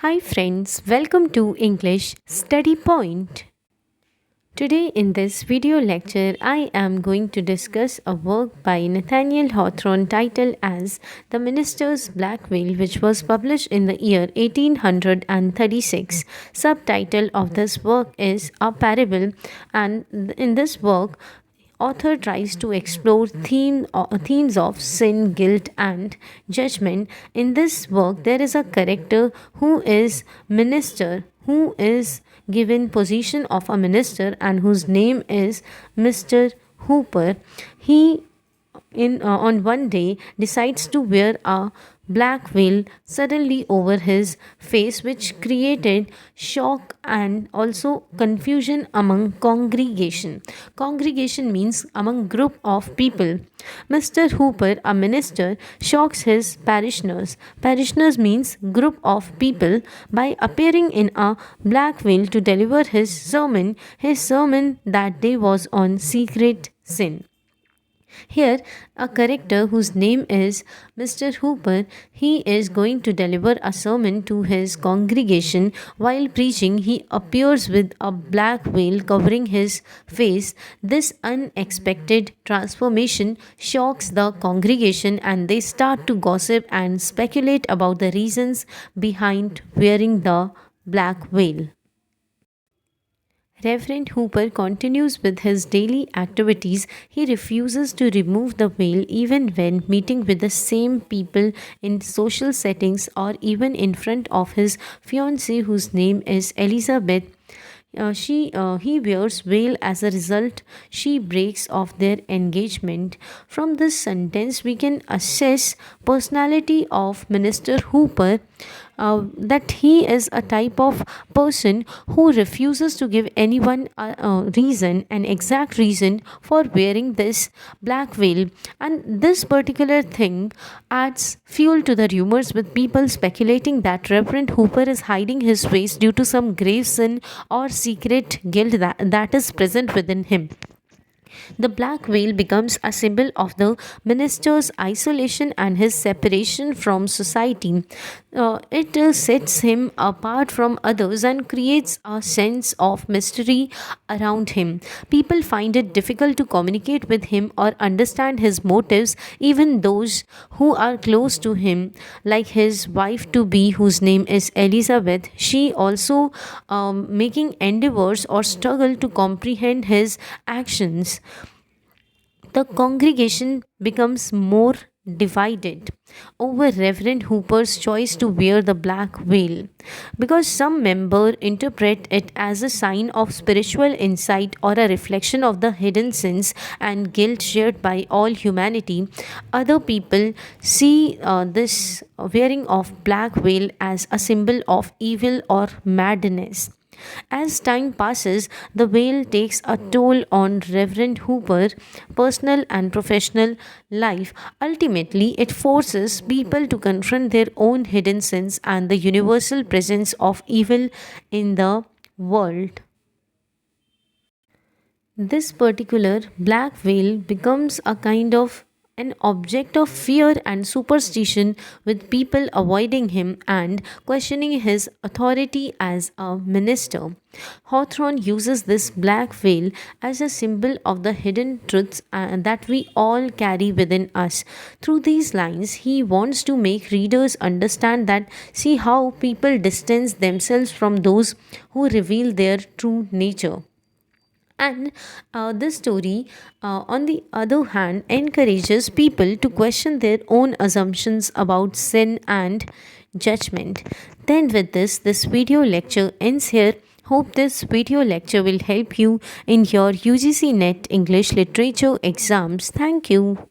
Hi friends, welcome to English Study Point. Today in this video lecture, I am going to discuss a work by Nathaniel Hawthorne titled as The Minister's Black Veil, which was published in the year 1836. Subtitle of this work is A Parable, and in this work, author tries to explore themes of sin, guilt, and judgment. In this work, there is a character who is minister, who is given position of a minister, and whose name is Mr. Hooper. He in on one day decides to wear a black veil suddenly over his face, which created shock and also confusion among congregation means among group of people. Mr. Hooper, a minister, shocks his parishioners means group of people, by appearing in a black veil to deliver his sermon that day was on secret sin. Here, a character whose name is Mr. Hooper, he is going to deliver a sermon to his congregation. While preaching, he appears with a black veil covering his face. This unexpected transformation shocks the congregation, and they start to gossip and speculate about the reasons behind wearing the black veil. Reverend Hooper continues with his daily activities. He refuses to remove the veil even when meeting with the same people in social settings, or even in front of his fiancée, whose name is Elizabeth. He wears veil. As a result, she breaks off their engagement. From this sentence, we can assess personality of Minister Hooper, that he is a type of person who refuses to give anyone an exact reason for wearing this black veil, and this particular thing adds fuel to the rumors, with people speculating that Reverend Hooper is hiding his face due to some grave sin or secret guilt that is present within him. The black veil becomes a symbol of the minister's isolation and his separation from society. It sets him apart from others and creates a sense of mystery around him. People find it difficult to communicate with him or understand his motives, even those who are close to him, like his wife to be, whose name is Elizabeth. She also making endeavors or struggle to comprehend his actions. The congregation becomes more divided over Reverend Hooper's choice to wear the black veil, because some members interpret it as a sign of spiritual insight or a reflection of the hidden sins and guilt shared by all humanity. Other people see this wearing of black veil as a symbol of evil or madness. As time passes, the veil takes a toll on Reverend Hooper's personal and professional life. Ultimately, it forces people to confront their own hidden sins and the universal presence of evil in the world. This particular black veil becomes a kind of an object of fear and superstition, with people avoiding him and questioning his authority as a minister. Hawthorne uses this black veil as a symbol of the hidden truths that we all carry within us. Through these lines, he wants to make readers understand that, see how people distance themselves from those who reveal their true nature. And this story, on the other hand, encourages people to question their own assumptions about sin and judgment. Then, with this video lecture ends here. Hope this video lecture will help you in your UGC NET English Literature exams. Thank you.